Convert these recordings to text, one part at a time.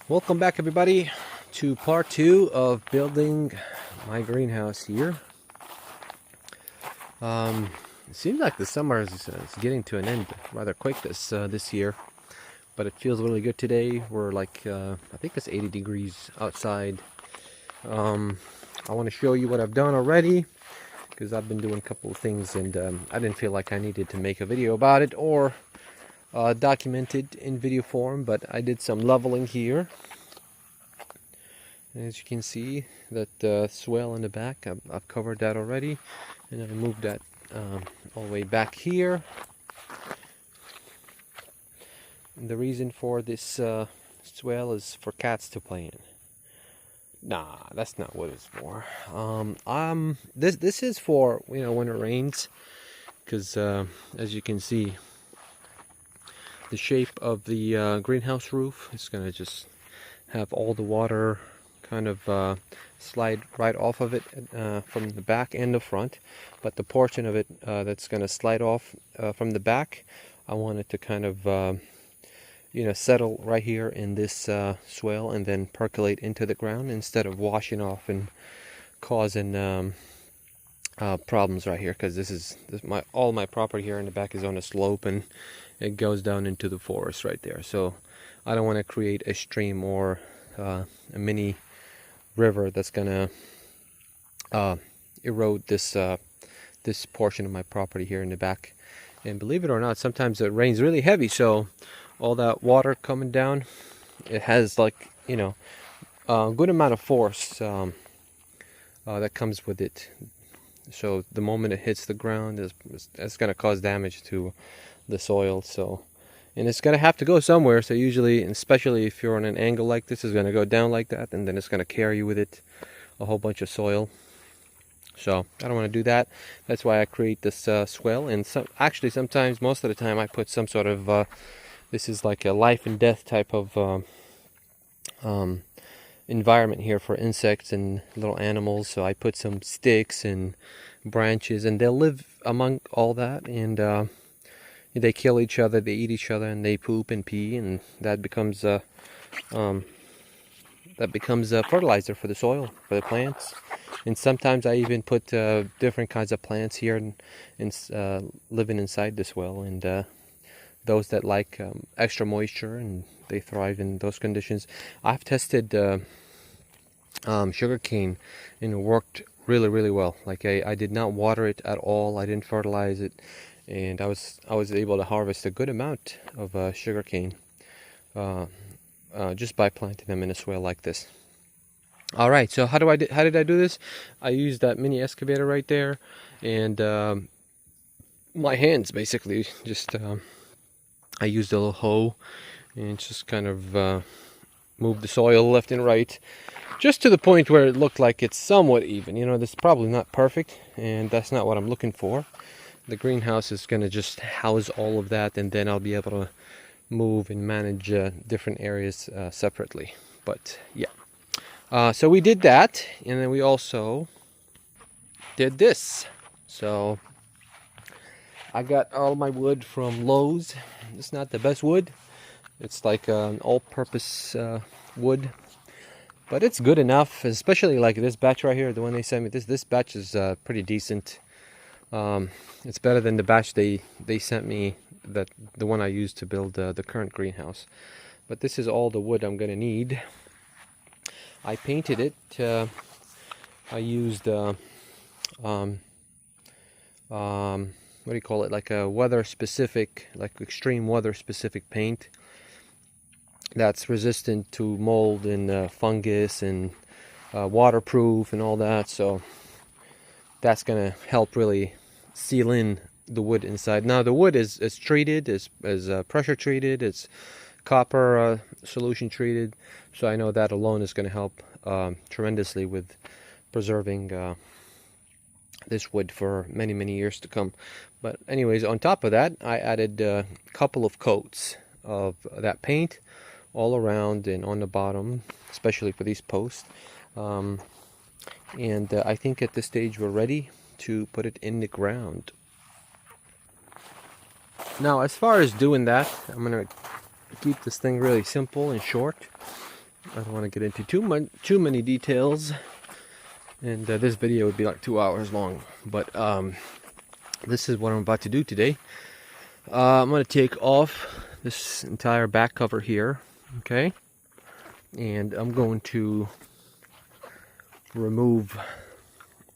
Welcome back, everybody, to part two of building my greenhouse here. It seems like the summer is getting to an end rather quick this year, but it feels really good today. We're like I think it's 80 degrees outside. I want to show you what I've done already because I've been doing a couple of things, and I didn't feel like I needed to make a video about it or document it in video form, but I did some leveling here. As you can see, that swell in the back, I've covered that already, and I moved that all the way back here. And the reason for this swell is for cats to play in. Nah, that's not what it's for. This is for when it rains, because as you can see, the shape of the greenhouse roof is gonna just have all the water kind of slide right off of it from the back and the front, but the portion of it that's going to slide off from the back, I want it to kind of settle right here in this swale and then percolate into the ground instead of washing off and causing problems right here, because all my property here in the back is on a slope and it goes down into the forest right there. So I don't want to create a stream or a mini river that's gonna erode this portion of my property here in the back. And believe it or not, sometimes it rains really heavy, so all that water coming down, it has like a good amount of force that comes with it. So the moment it hits the ground, it's gonna cause damage to the soil. And it's gonna have to go somewhere, so usually, especially if you're on an angle like this, it's gonna go down like that, and then it's gonna carry with it a whole bunch of soil. So I don't want to do that. That's why I create this swell. And actually, sometimes, most of the time, I put some sort of this is like a life and death type of environment here for insects and little animals. So I put some sticks and branches, and they'll live among all that, and they kill each other, they eat each other, and they poop and pee, and that becomes fertilizer for the soil, for the plants. And sometimes I even put different kinds of plants here and living inside this well, and those that like extra moisture and they thrive in those conditions. I've tested sugarcane, and it worked really, really well. Like I did not water it at all. I didn't fertilize it. And I was able to harvest a good amount of sugarcane just by planting them in a swale like this. All right, so how did I do this? I used that mini excavator right there, and my hands basically just I used a little hoe and just kind of moved the soil left and right, just to the point where it looked like it's somewhat even. This is probably not perfect, and that's not what I'm looking for. The greenhouse is going to just house all of that, and then I'll be able to move and manage different areas separately. But yeah, so we did that, and then we also did this. So I got all my wood from Lowe's. It's not the best wood. It's like an all-purpose wood, but it's good enough, especially like this batch right here, the one they sent me. This batch is pretty decent. It's better than the batch they sent me, the one I used to build the current greenhouse. But this is all the wood I'm gonna need. I painted it. I used what do you call it? Like a weather-specific, like extreme weather-specific paint that's resistant to mold and fungus and waterproof and all that. So that's gonna help really seal in the wood inside. Now the wood is treated, is pressure treated, it's copper solution treated, so I know that alone is going to help tremendously with preserving this wood for many years to come. But anyways, on top of that, I added a couple of coats of that paint all around and on the bottom, especially for these posts. And I think at this stage we're ready to put it in the ground. Now, as far as doing that, I'm going to keep this thing really simple and short. I don't want to get into too many details, and this video would be like 2 hours long. But this is what I'm about to do today. I'm going to take off this entire back cover here, okay? And I'm going to remove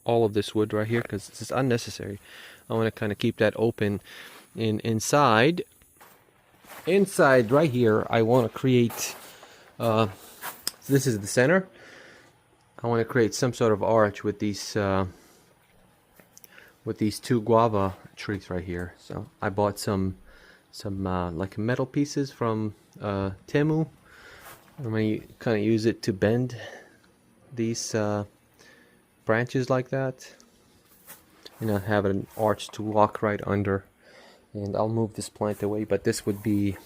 all of this wood right here because this is unnecessary. I want to kind of keep that open. And inside right here, I want to create, so this is the center. I want to create some sort of arch with these two guava trees right here. So I bought some like metal pieces from Temu. I'm going to kind of use it to bend these branches like that, and I'll have an arch to walk right under. And I'll move this plant away, but this would be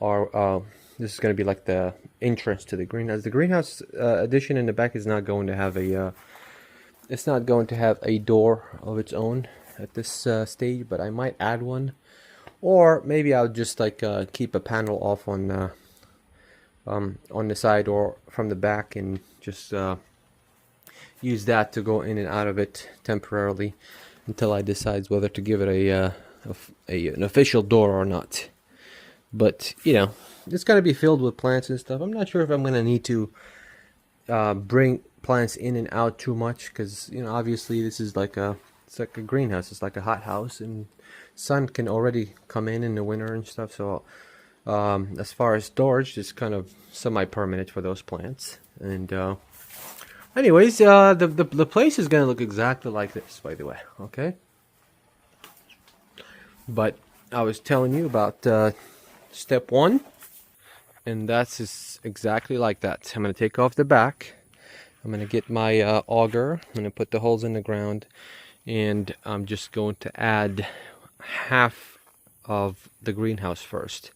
our this is going to be like the entrance to the greenhouse. The greenhouse addition in the back is not going to have a it's not going to have a door of its own at this stage, but I might add one, or maybe I'll just like keep a panel off on the side or from the back, and just use that to go in and out of it temporarily until I decide whether to give it an official door or not. But you know, it's going to be filled with plants and stuff. I'm not sure if I'm going to need to bring plants in and out too much, because you know, obviously this is like it's like a greenhouse. It's like a hot house, and sun can already come in the winter and stuff. So as far as storage, it's kind of semi-permanent for those plants. And anyways, the place is going to look exactly like this, by the way. Okay. But I was telling you about step one, and that's exactly like that. I'm going to take off the back. I'm going to get my auger. I'm going to put the holes in the ground, and I'm just going to add half of the greenhouse first.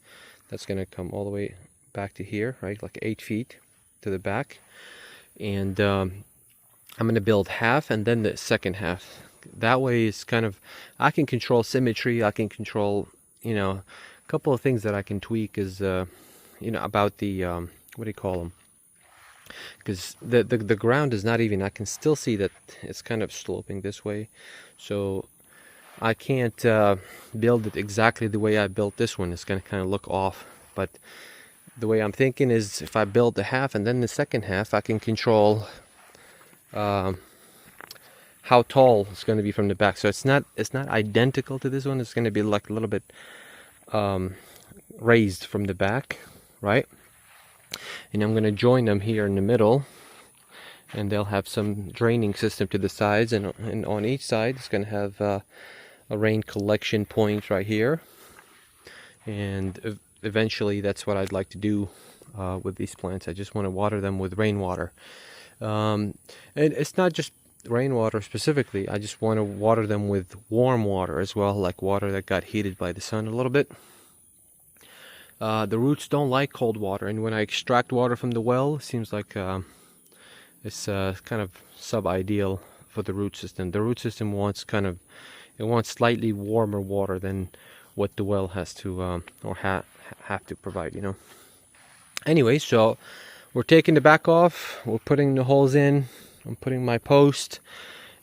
That's going to come all the way back to here, right, like 8 feet to the back. And I'm going to build half and then the second half. That way it's kind of, I can control symmetry. I can control, you know, a couple of things that I can tweak is, you know, about the, what do you call them? Because the ground is not even, I can still see that it's kind of sloping this way. So I can't build it exactly the way I built this one. It's going to kind of look off. But the way I'm thinking is, if I build the half and then the second half, I can control how tall it's going to be from the back. So it's not identical to this one. It's going to be like a little bit raised from the back, right? And I'm going to join them here in the middle, and they'll have some draining system to the sides, and on each side it's going to have a rain collection point right here. And eventually that's what I'd like to do with these plants. I just want to water them with rainwater. And it's not just rainwater specifically. I just want to water them with warm water as well, like water that got heated by the sun a little bit. The roots don't like cold water, and when I extract water from the well, it seems like it's kind of sub-ideal for the root system. The root system wants slightly warmer water than what the well has to or have to provide, you know. Anyway, so we're taking the back off, we're putting the holes in, I'm putting my post,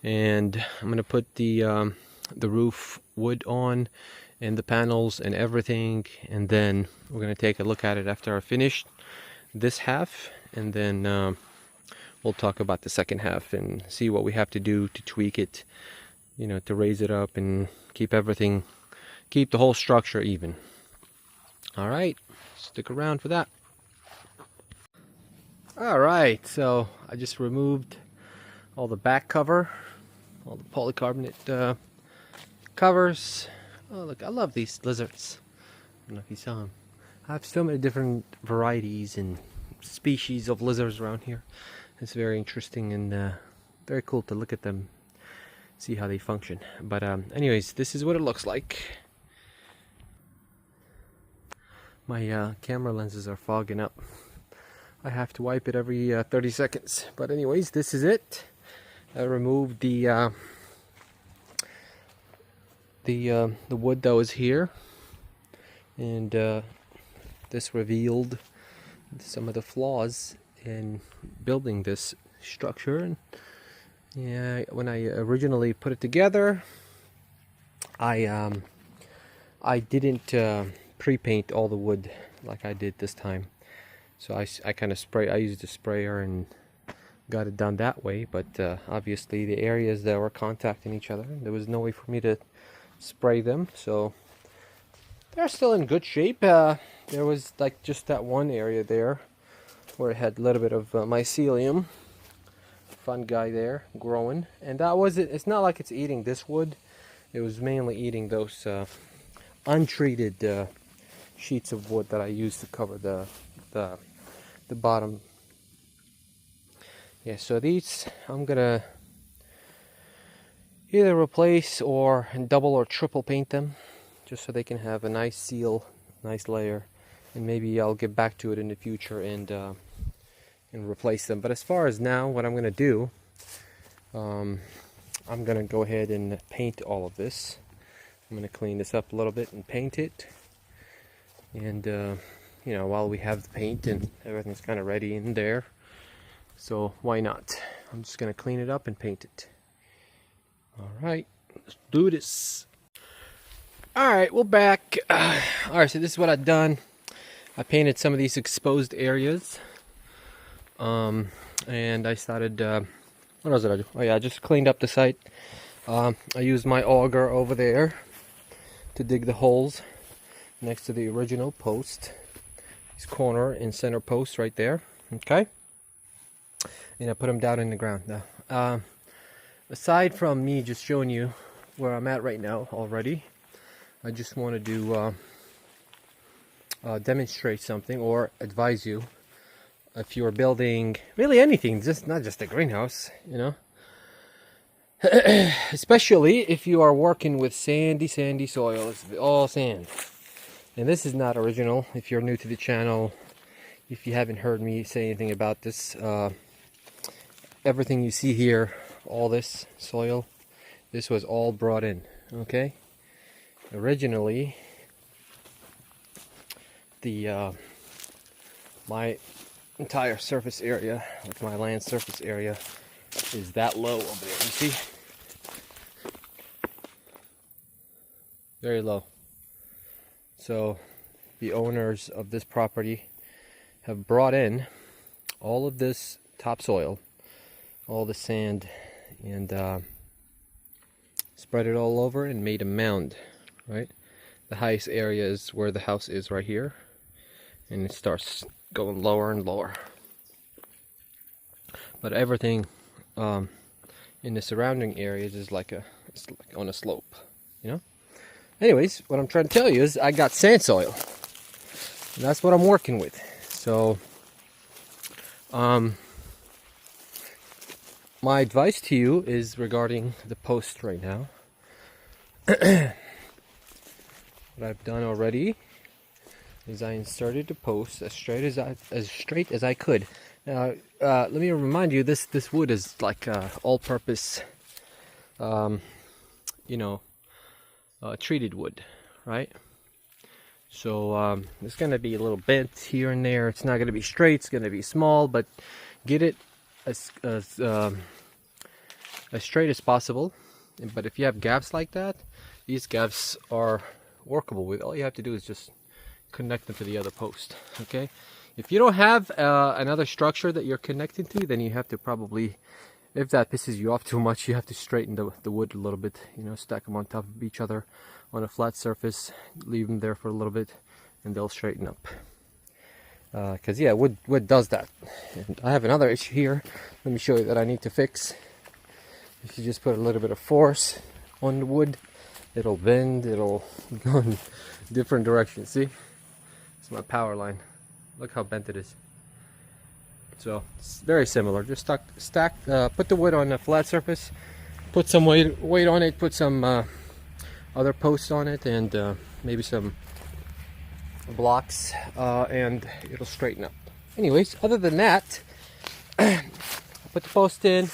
and I'm going to put the roof wood on, and the panels and everything, and then we're going to take a look at it after I finish this half, and then we'll talk about the second half and see what we have to do to tweak it, you know, to raise it up and keep the whole structure even. All right, stick around for that. All right, so I just removed all the back cover, all the polycarbonate covers. Oh, look, I love these lizards. I don't know if you saw them. I have so many different varieties and species of lizards around here. It's very interesting and very cool to look at them, see how they function. But anyways, this is what it looks like. My camera lenses are fogging up. I have to wipe it every 30 seconds. But anyways, this is it. I removed the wood that was here, and this revealed some of the flaws in building this structure. And yeah, when I originally put it together, I didn't pre-paint all the wood like I did this time. So I kind of I used a sprayer and got it done that way. But obviously the areas that were contacting each other, there was no way for me to spray them. So they're still in good shape. There was like just that one area there where it had a little bit of mycelium fungi there growing, and that was it. It's not like it's eating this wood. It was mainly eating those untreated sheets of wood that I used to cover the bottom. Yeah, so these I'm gonna either replace or double or triple paint them, just so they can have a nice seal, nice layer, and maybe I'll get back to it in the future and replace them. But as far as now, what I'm gonna do, I'm gonna go ahead and paint all of this. I'm gonna clean this up a little bit and paint it. And you know, while we have the paint and everything's kind of ready in there, so why not? I'm just gonna clean it up and paint it. All right, let's do this. All right, we're back. All right, so this is what I've done. I painted some of these exposed areas, and I started. What else did I do? Oh yeah, I just cleaned up the site. I used my auger over there to dig the holes next to the original post. These corner and center posts right there. Okay, and I put them down in the ground. Now, aside from me just showing you where I'm at right now already, I just want to demonstrate something or advise you if you're building really anything, just not just a greenhouse, you know. Especially if you are working with sandy soil. It's all sand. And this is not original. If you're new to the channel, if you haven't heard me say anything about this, everything you see here, all this soil, this was all brought in, okay? Originally, my entire surface area, like my land surface area, is that low over there. You see? Very low. So the owners of this property have brought in all of this topsoil, all the sand, and spread it all over and made a mound, right? The highest area is where the house is right here, and it starts going lower and lower. But everything in the surrounding areas is like it's like on a slope, you know. Anyways, what I'm trying to tell you is I got sand soil, and that's what I'm working with. So my advice to you is regarding the post right now. What I've done already is I inserted the post as straight as I could. Now, let me remind you, this wood is like all-purpose, you know, treated wood, right? So it's going to be a little bent here and there. It's not going to be straight. It's going to be small, but get it as straight as possible. But if you have gaps like that, these gaps are workable with. All you have to do is just connect them to the other post. Okay, if you don't have another structure that you're connecting to, then you have to probably, if that pisses you off too much, you have to straighten the wood a little bit, you know, stack them on top of each other on a flat surface, leave them there for a little bit, and they'll straighten up. Because yeah, wood does that. And I have another issue here. Let me show you that I need to fix. If you just put a little bit of force on the wood, it'll bend, it'll go in different directions. See? It's my power line. Look how bent it is. So it's very similar. Just put the wood on a flat surface, put some weight on it, put some other posts on it, and maybe some blocks, and it'll straighten up. Anyways, other than that, I put the post in,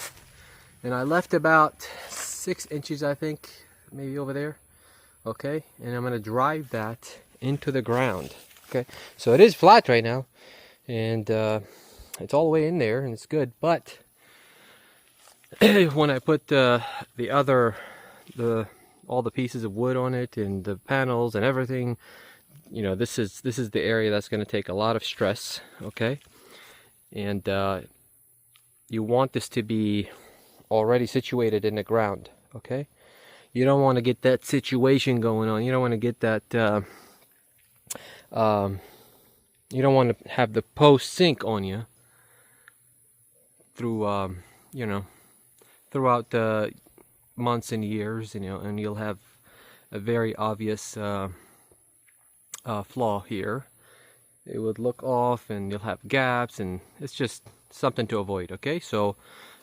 and I left about 6 inches, I think, maybe over there. Okay, and I'm going to drive that into the ground. Okay, so it is flat right now, and it's all the way in there and it's good. But when I put all the pieces of wood on it and the panels and everything, you know, this is the area that's going to take a lot of stress. Okay, and you want this to be already situated in the ground. Okay, you don't want to get that situation going on. You don't want to get that you don't want to have the post sink on you through you know, throughout the months and years, you know, and you'll have a very obvious flaw here. It would look off and you'll have gaps, and it's just something to avoid. Okay, so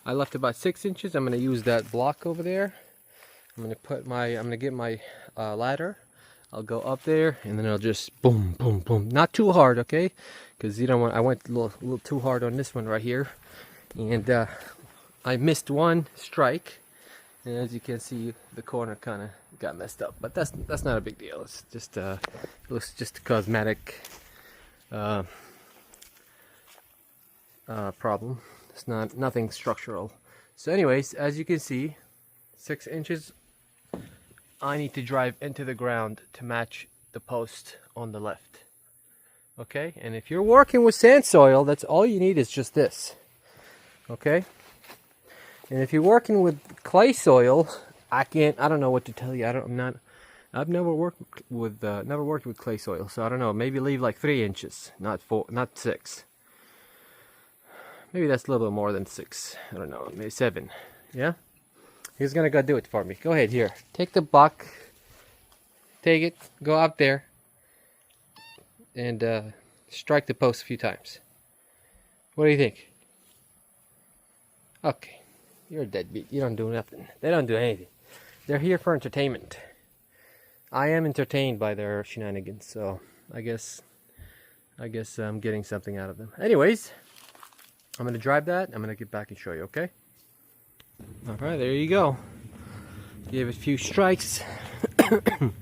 I left about 6 inches. I'm going to use that block over there. I'm going to get my ladder. I'll go up there and then I'll just boom, boom, boom. Not too hard, okay? Because you don't want. I went a little too hard on this one right here, and I missed one strike. And as you can see, the corner kind of got messed up, but that's not a big deal. It's just it looks just a cosmetic problem. It's nothing structural. So anyways, as you can see, 6 inches I need to drive into the ground to match the post on the left. Okay, and if you're working with sand soil, that's all you need is just this. Okay, and if you're working with clay soil, I don't know what to tell you. I've never worked with clay soil, so I don't know. Maybe leave like 3 inches, not 6. Maybe that's a little bit more than 6. I don't know, maybe 7. Yeah. He's gonna go do it for me. Go ahead, here. Take the buck. Take it. Go up there. And strike the post a few times. What do you think? Okay. You're a deadbeat. You don't do nothing. They don't do anything. They're here for entertainment. I am entertained by their shenanigans, so I guess I'm getting something out of them. Anyways, I'm gonna drive that. I'm gonna get back and show you, okay? Alright, there you go. Gave it a few strikes. And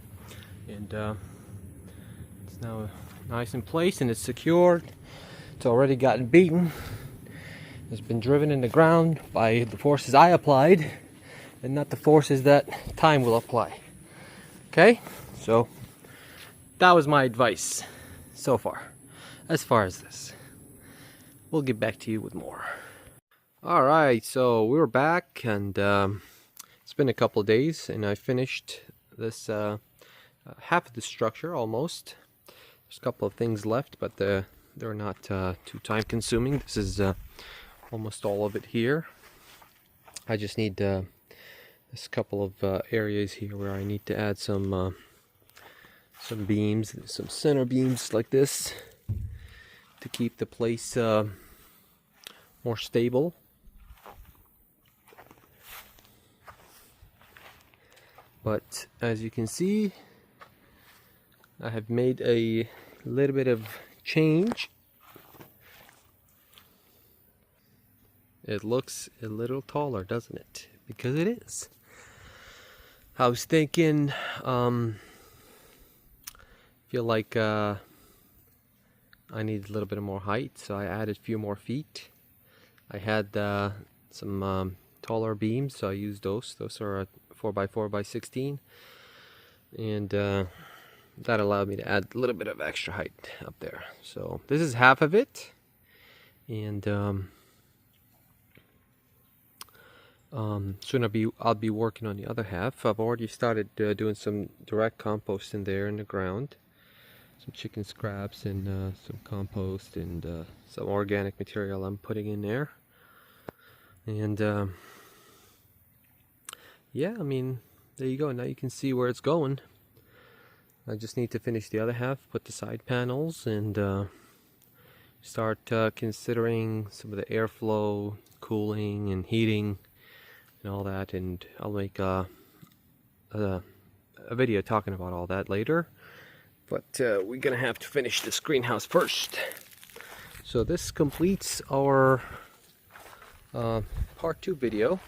it's now nice in place and it's secured. It's already gotten beaten. It's been driven in the ground by the forces I applied and not the forces that time will apply. Okay? So that was my advice so far as this. We'll get back to you with more. Alright, so we're back, and it's been a couple of days and I finished this half of the structure almost. There's a couple of things left, but they're not too time consuming. This is almost all of it here. I just need this couple of areas here where I need to add some beams, some center beams like this to keep the place more stable. But as you can see, I have made a little bit of change. It looks a little taller, doesn't it? Because it is. I was thinking, feel like I need a little bit more height, so I added a few more feet. I had some taller beams, so I used those. Those are 4x4x16, and that allowed me to add a little bit of extra height up there. So this is half of it, and soon I'll be working on the other half. I've already started doing some direct compost in there in the ground, some chicken scraps and some compost and some organic material I'm putting in there. And yeah, I mean, there you go. Now you can see where it's going. I just need to finish the other half, put the side panels, and start considering some of the airflow, cooling and heating and all that, and I'll make a video talking about all that later. But we're gonna have to finish this greenhouse first. So this completes our part 2 video.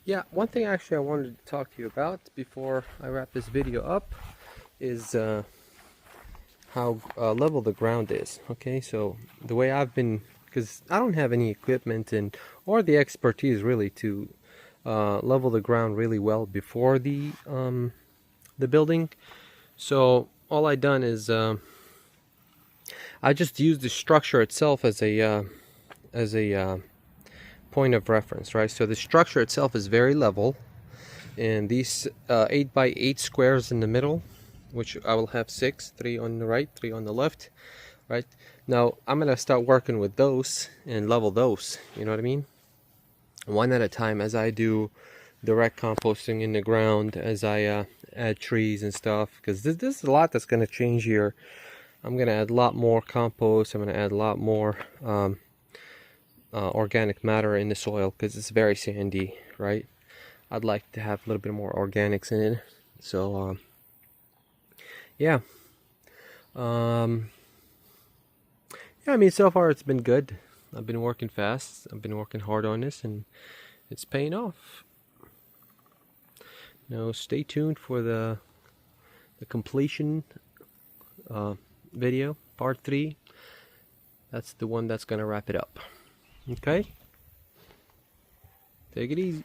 Yeah, one thing actually I wanted to talk to you about before I wrap this video up is level the ground is. Okay, so the way I've been, because I don't have any equipment and or the expertise really to level the ground really well before the building. So all I done is I just used the structure itself as a point of reference, right? So the structure itself is very level, and these 8 by 8 squares in the middle, which I will have 6, 3 on the right, 3 on the left, right? Now I'm gonna start working with those and level those, you know what I mean? One at a time, as I do direct composting in the ground, as I add trees and stuff, because this is a lot that's gonna change here. I'm gonna add a lot more compost. I'm gonna add a lot more organic matter in the soil because it's very sandy, right? I'd like to have a little bit more organics in it. So yeah. Yeah, I mean, so far it's been good. I've been working fast. I've been working hard on this, and it's paying off. Now, stay tuned for the completion video, part 3. That's the one that's gonna wrap it up. Okay? Take it easy.